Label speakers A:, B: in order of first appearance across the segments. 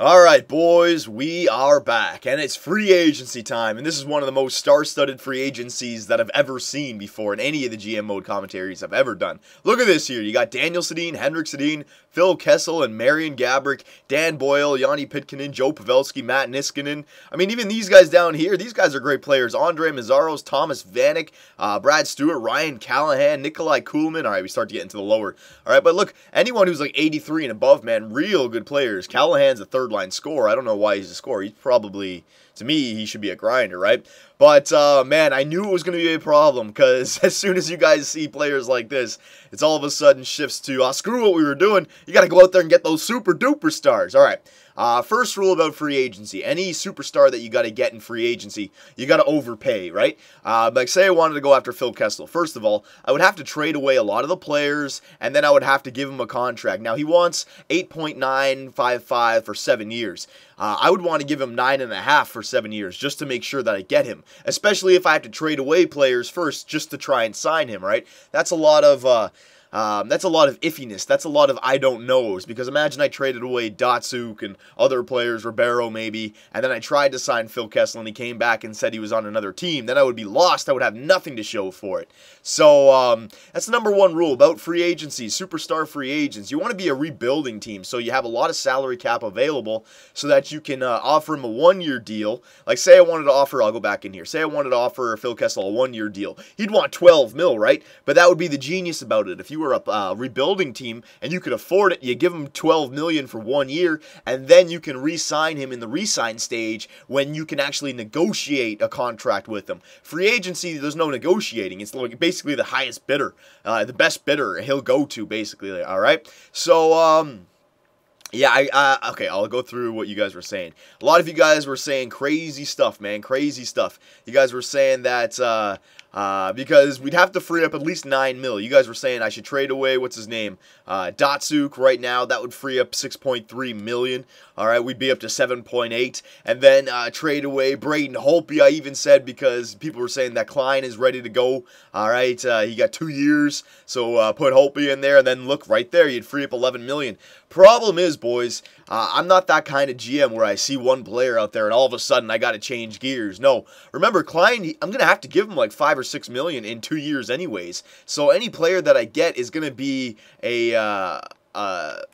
A: Alright, boys, we are back, and it's free agency time, and this is one of the most star-studded free agencies that I've ever seen before in any of the GM mode commentaries I've ever done. Look at this here. You got Daniel Sedin, Henrik Sedin, Phil Kessel, and Marian Gaborik, Dan Boyle, Yanni Pitkanen, Joe Pavelski, Matt Niskanen. I mean, even these guys down here, these guys are great players. Andre Mazzaros, Thomas Vanek, Brad Stewart, Ryan Callahan, Nikolai Kuhlman. Alright, we start to get into the lower. Alright, but look, anyone who's like 83 and above, man, real good players. Callahan's a third-line scorer. I don't know why he's a scorer. He's probably, to me, he should be a grinder, right? But, man, I knew it was going to be a problem, because as soon as you guys see players like this, it's all of a sudden shifts to, screw what we were doing. You got to go out there and get those super-duper stars. All right. First rule about free agency. Any superstar that you got to get in free agency, you got to overpay, right? Like, say I wanted to go after Phil Kessel. First of all, I would have to trade away a lot of the players, and then I would have to give him a contract. Now, he wants 8.955 for 7 years. I would want to give him 9.5 for 7 years just to make sure that I get him, especially if I have to trade away players first just to try and sign him, right? That's a lot of iffiness. That's a lot of I don't knows, because imagine I traded away Datsuk and other players, Ribeiro maybe, and then I tried to sign Phil Kessel and he came back and said he was on another team. Then I would be lost. I would have nothing to show for it. So that's the number one rule about free agency, superstar free agents. You want to be a rebuilding team, so you have a lot of salary cap available so that you can offer him a one-year deal. Like, say I wanted to offer, I'll go back in here, say I wanted to offer Phil Kessel a one-year deal. He'd want 12 mil, right? But that would be the genius about it. If you were a rebuilding team and you could afford it, you give him 12 million for 1 year, and then you can re-sign him in the re-sign stage when you can actually negotiate a contract with him. Free agency, there's no negotiating. It's like basically the highest bidder, the best bidder he'll go to, basically. All right. So yeah, okay, I'll go through what you guys were saying. A lot of you guys were saying crazy stuff, man, crazy stuff. You guys were saying that because we'd have to free up at least 9 mil. You guys were saying I should trade away, what's his name, Datsuk right now. That would free up 6.3 million. All right, we'd be up to 7.8. And then trade away Braden Holtby, I even said, because people were saying that Klein is ready to go. All right, he got 2 years, so put Holtby in there, and then look right there, you'd free up 11 million. Problem is, boys, I'm not that kind of GM where I see one player out there and all of a sudden I got to change gears. No, remember Klein, I'm going to have to give him like 5 or 6 million in 2 years anyways. So any player that I get is going to be a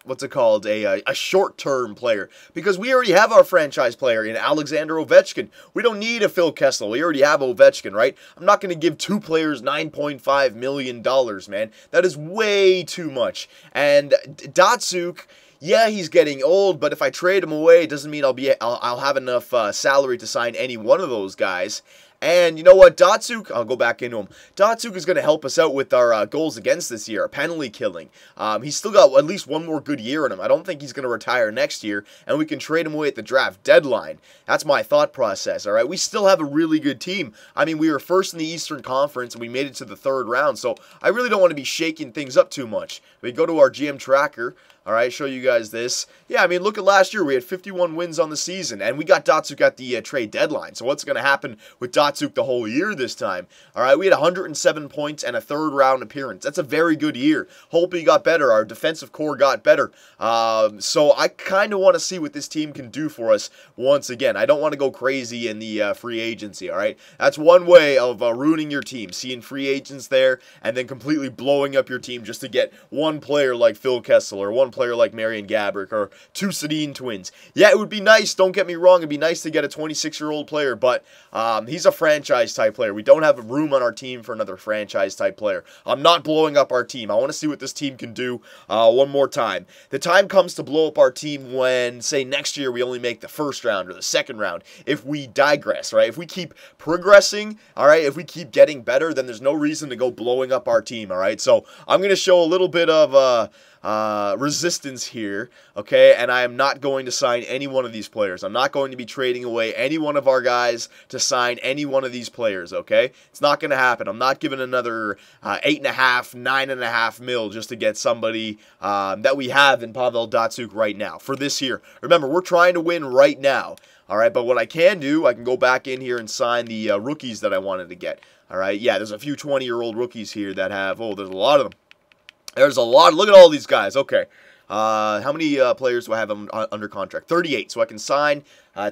A: what's it called, a short-term player, because we already have our franchise player in Alexander Ovechkin. We don't need a Phil Kessel. We already have Ovechkin, right? I'm not going to give two players $9.5 million, man. That is way too much. And Datsuk, yeah, he's getting old, but if I trade him away, it doesn't mean I'll have enough salary to sign any one of those guys. And you know what, Datsuk, I'll go back into him. Datsuk is going to help us out with our goals against this year, our penalty killing. He's still got at least one more good year in him. I don't think he's going to retire next year, and we can trade him away at the draft deadline. That's my thought process, all right? We still have a really good team. I mean, we were first in the Eastern Conference, and we made it to the third round, so I really don't want to be shaking things up too much. We go to our GM tracker. All right, show you guys this. Yeah, I mean, look at last year. We had 51 wins on the season, and we got Datsuk at the trade deadline. So what's going to happen with Datsuk the whole year this time? All right, we had 107 points and a third-round appearance. That's a very good year. Holtby got better. Our defensive core got better. So I kind of want to see what this team can do for us once again. I don't want to go crazy in the free agency, all right? That's one way of ruining your team, seeing free agents there and then completely blowing up your team just to get one player like Phil Kessel or one player like Marian Gaborik or two Sedin twins. Yeah, it would be nice, don't get me wrong, it'd be nice to get a 26-year-old player, but he's a franchise-type player. We don't have room on our team for another franchise-type player. I'm not blowing up our team. I want to see what this team can do one more time. The time comes to blow up our team when, say, next year we only make the first round or the second round. If we digress, right? If we keep progressing, all right, if we keep getting better, then there's no reason to go blowing up our team, all right? So I'm going to show a little bit of resistance here, okay, and I am not going to sign any one of these players. I'm not going to be trading away any one of our guys to sign any one of these players, okay? It's not going to happen. I'm not giving another 8.5, 9.5 mil just to get somebody that we have in Pavel Datsuk right now for this year. Remember, we're trying to win right now, all right? But what I can do, I can go back in here and sign the rookies that I wanted to get, all right? Yeah, there's a few 20-year-old rookies here that have, oh, there's a lot of them. There's a lot. Look at all these guys. Okay. How many players do I have under contract? 38. So I can sign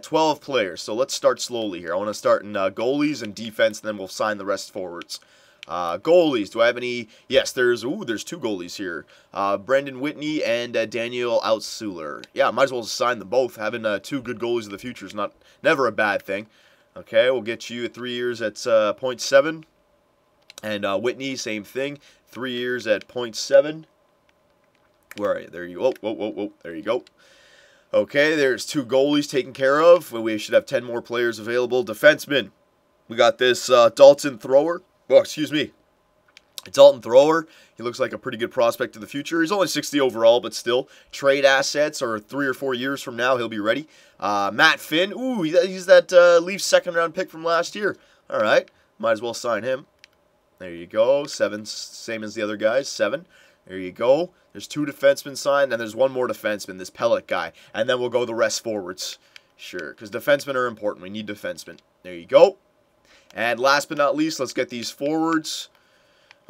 A: 12 players. So let's start slowly here. I want to start in goalies and defense, and then we'll sign the rest forwards. Goalies, do I have any? Yes, there's 2 goalies here. Brendan Whitney and Daniel Outsuler. Yeah, might as well sign them both. Having 2 good goalies of the future is never a bad thing. Okay, we'll get you 3 years at 0.7. And Whitney, same thing. 3 years at 0.7. Where are you? There you go. Whoa. There you go. Okay, there's 2 goalies taken care of. We should have 10 more players available. Defensemen. We got this Dalton Thrower. Oh, excuse me. Dalton Thrower. He looks like a pretty good prospect in the future. He's only 60 overall, but still. Trade assets, or 3 or 4 years from now, he'll be ready. Matt Finn. Ooh, he's that Leafs second-round pick from last year. All right. Might as well sign him. There you go. 7, same as the other guys. 7. There you go. There's 2 defensemen signed, and there's 1 more defenseman, this Pellet guy. And then we'll go the rest forwards. Sure, because defensemen are important. We need defensemen. There you go. And last but not least, let's get these forwards.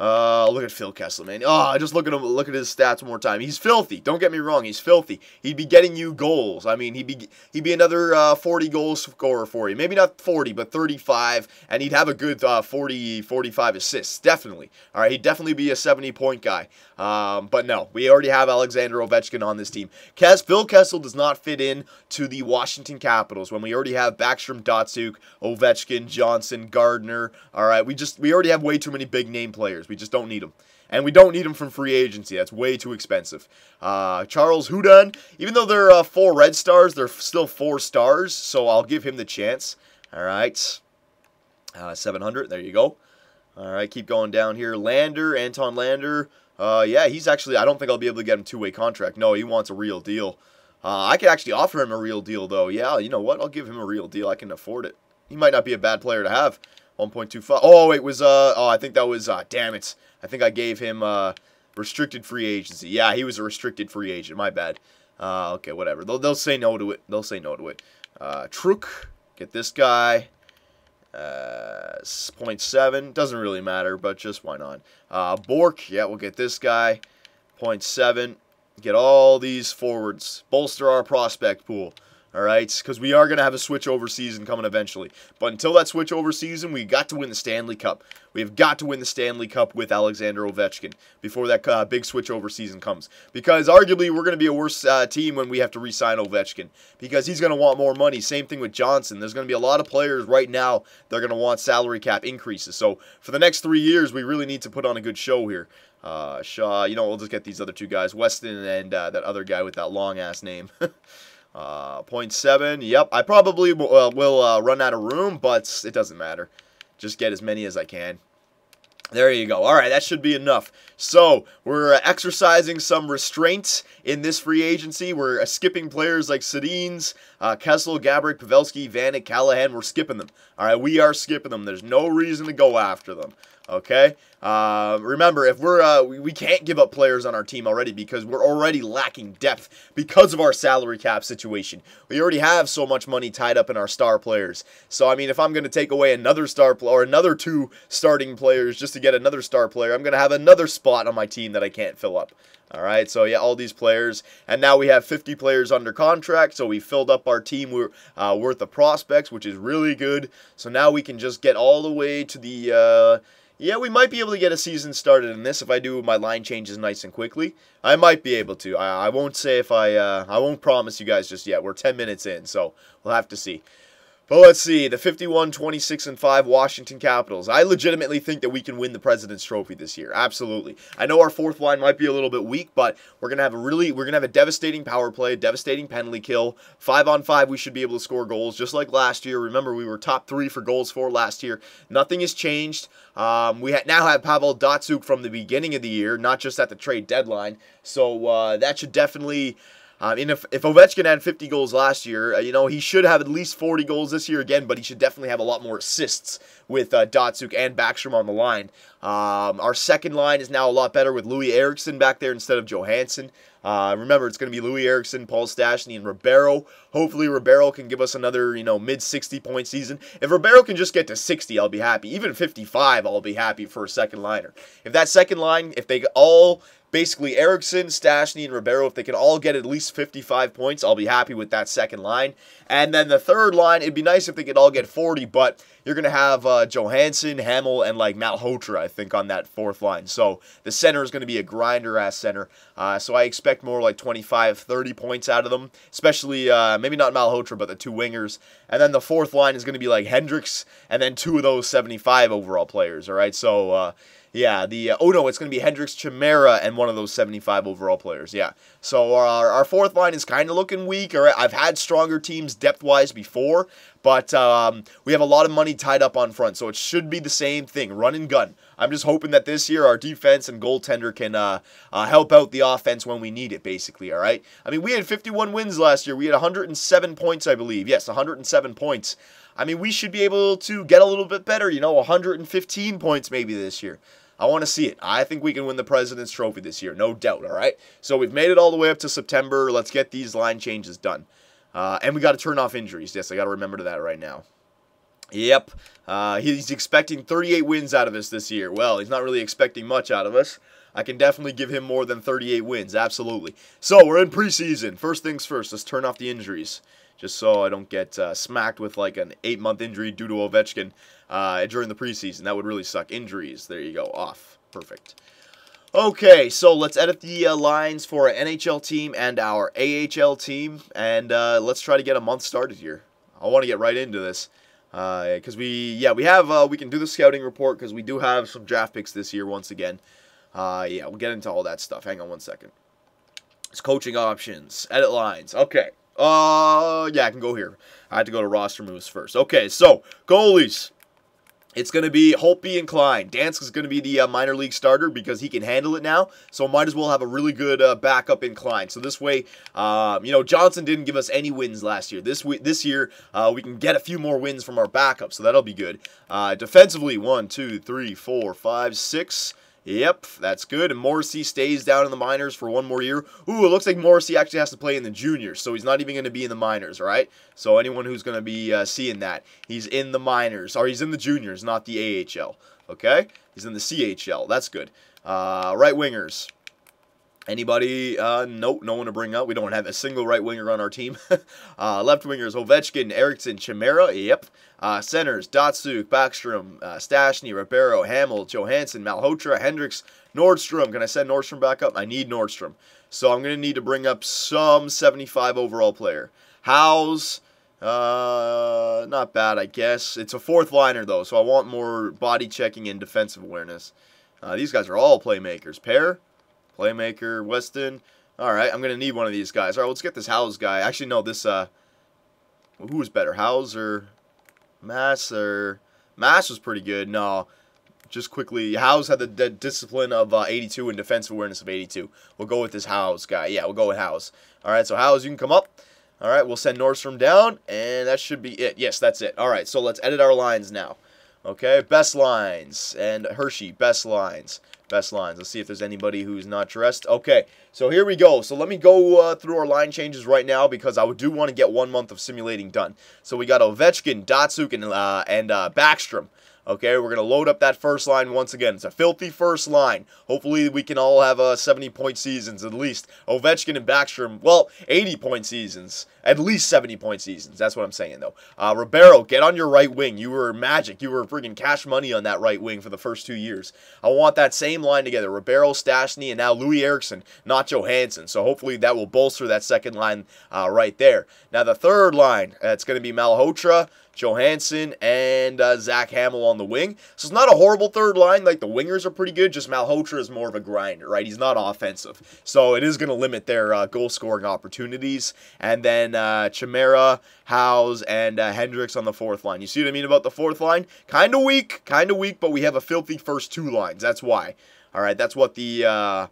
A: Look at Phil Kessel, man. Oh, just look at him. Look at his stats one more time. He's filthy. Don't get me wrong. He's filthy. He'd be getting you goals. I mean, he'd be another 40 goal scorer for you. Maybe not 40, but 35, and he'd have a good 40, 45 assists. Definitely. All right, he'd definitely be a 70-point guy. But no, we already have Alexander Ovechkin on this team. Phil Kessel does not fit in to the Washington Capitals when we already have Backstrom, Datsuk, Ovechkin, Johnson, Gardner. All right, we already have way too many big name players. We just don't need them. And we don't need them from free agency. That's way too expensive. Charles Hudon, even though they're 4 red stars, they're still 4 stars, so I'll give him the chance. All right. 700. There you go. All right, keep going down here. Anton Lander. Yeah, he's actually, I don't think I'll be able to get him 2-way contract. No, he wants a real deal. I could actually offer him a real deal, though. Yeah, you know what? I'll give him a real deal. I can afford it. He might not be a bad player to have. 1.25. Oh, it was, I think that was, damn it. I think I gave him, restricted free agency. Yeah, he was a restricted free agent. My bad. Okay, whatever. They'll say no to it. They'll say no to it. Truk. Get this guy. 0.7. Doesn't really matter, but just why not? Bork. Yeah, we'll get this guy. 0.7. Get all these forwards. Bolster our prospect pool. All right, because we are going to have a switchover season coming eventually. But until that switchover season, we got to win the Stanley Cup. We've got to win the Stanley Cup with Alexander Ovechkin before that big switchover season comes. Because arguably, we're going to be a worse team when we have to re-sign Ovechkin. Because he's going to want more money. Same thing with Johnson. There's going to be a lot of players right now that are going to want salary cap increases. So for the next 3 years, we really need to put on a good show here. Shaw, we'll just get these other 2 guys. Weston and that other guy with that long-ass name. 0.7. Yep, I probably will run out of room, but it doesn't matter. Just get as many as I can. There you go. All right, that should be enough. So, we're exercising some restraints in this free agency. We're skipping players like Sedins, Kessel, Gaborik, Pavelski, Vanek, Callahan. We're skipping them. All right, we are skipping them. There's no reason to go after them. Okay? Remember, if we can't give up players on our team already because we're already lacking depth because of our salary cap situation. We already have so much money tied up in our star players. So, I mean, if I'm going to take away another star player or another 2 starting players just to get another star player, I'm going to have another spot on my team that I can't fill up. All right, so yeah, all these players. And now we have 50 players under contract, so we filled up our team worth of prospects, which is really good. So now we can just get all the way to the... yeah, we might be able to get a season started in this if I do my line changes nice and quickly. I might be able to. I won't say if I won't promise you guys just yet. We're 10 minutes in, so we'll have to see. But let's see, the 51, 26, and 5 Washington Capitals. I legitimately think that we can win the President's Trophy this year. Absolutely. I know our 4th line might be a little bit weak, but we're gonna have a devastating power play, devastating penalty kill. 5-on-5, we should be able to score goals just like last year. Remember, we were top 3 for goals for last year. Nothing has changed. We now have Pavel Datsuk from the beginning of the year, not just at the trade deadline. So that should definitely. And if Ovechkin had 50 goals last year, he should have at least 40 goals this year again, but he should definitely have a lot more assists with Datsuk and Backstrom on the line. Our second line is now a lot better with Louis Eriksson back there instead of Johansson. Remember, it's going to be Louis Eriksson, Paul Stastny, and Ribeiro. Hopefully, Ribeiro can give us another, mid-60-point season. If Ribeiro can just get to 60, I'll be happy. Even 55, I'll be happy for a second liner. If that second line, if they all basically Eriksson, Stastny, and Ribeiro. If they can all get at least 55 points, I'll be happy with that second line. And then the third line, it'd be nice if they could all get 40, but you're going to have Johansson, Hamel, and like Malhotra, I think, on that fourth line. So the center is going to be a grinder-ass center. So I expect more like 25, 30 points out of them, especially maybe not Malhotra, but the two wingers. And then the fourth line is going to be like Hendricks, and then two of those 75 overall players, all right? So, yeah, oh no, it's going to be Hendricks, Chimera, and one of those 75 overall players, yeah. So our fourth line is kind of looking weak, all right? I've had stronger teams depth-wise before, but we have a lot of money tied up on front, so it should be the same thing, run and gun. I'm just hoping that this year our defense and goaltender can help out the offense when we need it, basically, all right? I mean, we had 51 wins last year. We had 107 points, I believe. Yes, 107 points. I mean, we should be able to get a little bit better, 115 points maybe this year. I want to see it. I think we can win the President's Trophy this year, no doubt, all right? So we've made it all the way up to September. Let's get these line changes done. And we got to turn off injuries. Yes, I got to remember that right now. Yep. He's expecting 38 wins out of us this year. Well, he's not really expecting much out of us. I can definitely give him more than 38 wins, absolutely. So we're in preseason. First things first, let's turn off the injuries, just so I don't get smacked with like an 8-month injury due to Ovechkin during the preseason. That would really suck. Injuries, there you go, off. Perfect. Okay, so let's edit the lines for our NHL team and our AHL team, and let's try to get a month started here. I want to get right into this because we can do the scouting report because we do have some draft picks this year once again. Yeah, we'll get into all that stuff. Hang on one second. It's coaching options, edit lines. Okay. Yeah, I can go here. I had to go to roster moves first. Okay, so goalies. It's going to be Holtby and Klein. Dansk is going to be the minor league starter because he can handle it now. So might as well have a really good backup in Klein. So this way, Johnson didn't give us any wins last year. This year, we can get a few more wins from our backup. So that'll be good. Defensively, 1, 2, 3, 4, 5, 6. Yep, that's good. And Morrissey stays down in the minors for one more year. Ooh, it looks like Morrissey actually has to play in the juniors, so he's not even going to be in the minors, all right? So anyone who's going to be seeing that, he's in the minors, or he's in the juniors, not the AHL, okay? He's in the CHL. That's good. Right wingers. Anybody? Nope, no one to bring up. We don't have a single right winger on our team. Left wingers, Ovechkin, Eriksson, Chimera. Yep. Centers, Datsuk, Backstrom, Stastny, Ribeiro, Hamel, Johansson, Malhotra, Hendricks, Nordstrom. Can I send Nordstrom back up? I need Nordstrom. So I'm going to need to bring up some 75 overall player. Howes, not bad, I guess. It's a fourth liner, though, so I want more body checking and defensive awareness. These guys are all playmakers. Pair. Playmaker, Weston. All right, I'm going to need one of these guys. All right, let's get this Howes guy. Actually, no, this, who was better, Howes or Mass? Mass was pretty good. No, just quickly, Howes had the discipline of 82 and defensive awareness of 82. We'll go with this Howes guy. Yeah, we'll go with Howes. All right, so Howes, you can come up. All right, we'll send Nordstrom down, and that should be it. Yes, that's it. All right, so let's edit our lines now. Okay, best lines. And Hershey, best lines. Best lines. Let's see if there's anybody who's not dressed. Okay, so here we go. So let me go through our line changes right now because I do want to get 1 month of simulating done. So we got Ovechkin, Datsuk, and Backstrom. Okay, we're going to load up that first line once again. It's a filthy first line. Hopefully we can all have 70-point seasons at least. Ovechkin and Backstrom, well, 80-point seasons. At least 70-point seasons. That's what I'm saying, though. Ribeiro, get on your right wing. You were magic. You were friggin' cash money on that right wing for the first 2 years. I want that same line together. Ribeiro, Stastny, and now Louis Eriksson, not Johansson. So hopefully that will bolster that second line right there. Now the third line, it's going to be Malhotra, Johansson, and Zach Hamel on the wing. So it's not a horrible third line. Like, the wingers are pretty good. Just Malhotra is more of a grinder, right? He's not offensive. So it is going to limit their goal-scoring opportunities. And then Chimera, Howes, and Hendricks on the fourth line. You see what I mean about the fourth line? Kind of weak, but we have a filthy first two lines. That's why. All right, that's what the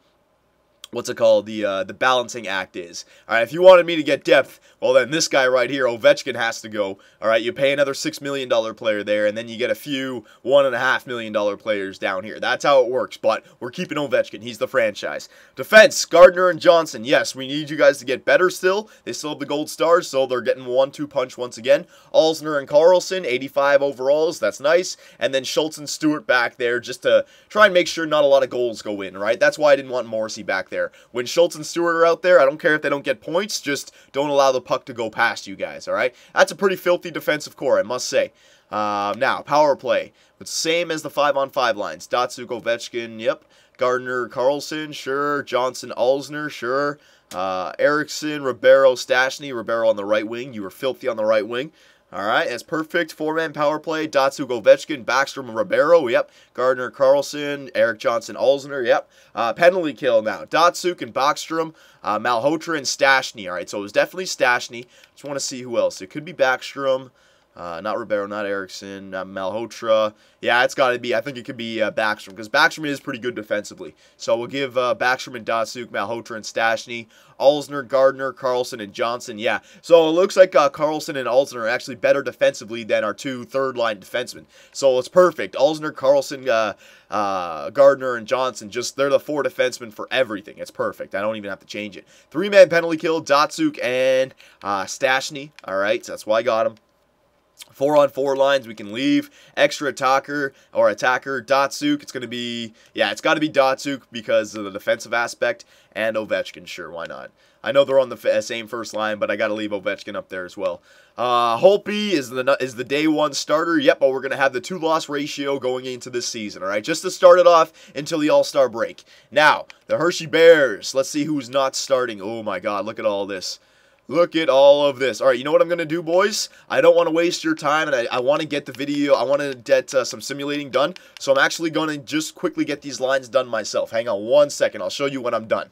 A: what's it called, the balancing act is. All right, if you wanted me to get depth, well, then this guy right here, Ovechkin, has to go. All right, you pay another $6 million player there, and then you get a few $1.5 million players down here. That's how it works, but we're keeping Ovechkin. He's the franchise. Defense, Gardner and Johnson. Yes, we need you guys to get better still. They still have the gold stars, so they're getting 1-2 punch once again. Alzner and Carlson, 85 overalls. That's nice. And then Schultz and Stewart back there just to try and make sure not a lot of goals go in, right? That's why I didn't want Morrissey back there. When Schultz and Stewart are out there, I don't care if they don't get points, just don't allow the puck to go past you guys, all right? That's a pretty filthy defensive core, I must say. Now, power play. It's same as the 5-on-5 lines. Datsyuk, Ovechkin, yep. Gardner, Carlson, sure. Johnson, Alzner, sure. Eriksson, Ribeiro, Stastny. Ribeiro on the right wing. You were filthy on the right wing. All right, that's perfect. Four-man power play. Datsyuk, Ovechkin, Backstrom, Ribeiro. Yep. Gardner, Carlson, Eric Johnson, Alzner. Yep. Penalty kill now. Datsyuk and Backstrom, Malhotra and Stastny. All right, so it was definitely Stastny. Just want to see who else. It could be Backstrom. Not Ribeiro, not Eriksson, Malhotra. Yeah, it's got to be. I think it could be Backstrom, because Backstrom is pretty good defensively. So we'll give Backstrom and Datsyuk, Malhotra and Stastny, Alzner, Gardner, Carlson, and Johnson. Yeah, so it looks like Carlson and Alzner are actually better defensively than our two third-line defensemen. So it's perfect. Alzner, Carlson, Gardner, and Johnson, they're the 4 defensemen for everything. It's perfect. I don't even have to change it. 3-man penalty kill, Datsyuk and Stastny. All right, so that's why I got him. 4-on-4 lines, we can leave. Extra attacker, Datsyuk. It's got to be Datsyuk because of the defensive aspect. And Ovechkin, sure, why not? I know they're on the same first line, but I got to leave Ovechkin up there as well. Holtby is the day 1 starter. Yep, but we're going to have the 2-loss ratio going into this season, all right? Just to start it off until the All-Star break. Now, the Hershey Bears. Let's see who's not starting. Oh, my God, look at all this. Look at all of this. All right, you know what I'm going to do, boys? I don't want to waste your time, and I want to get the video. I want to get some simulating done, so I'm actually going to just quickly get these lines done myself. Hang on one second. I'll show you when I'm done.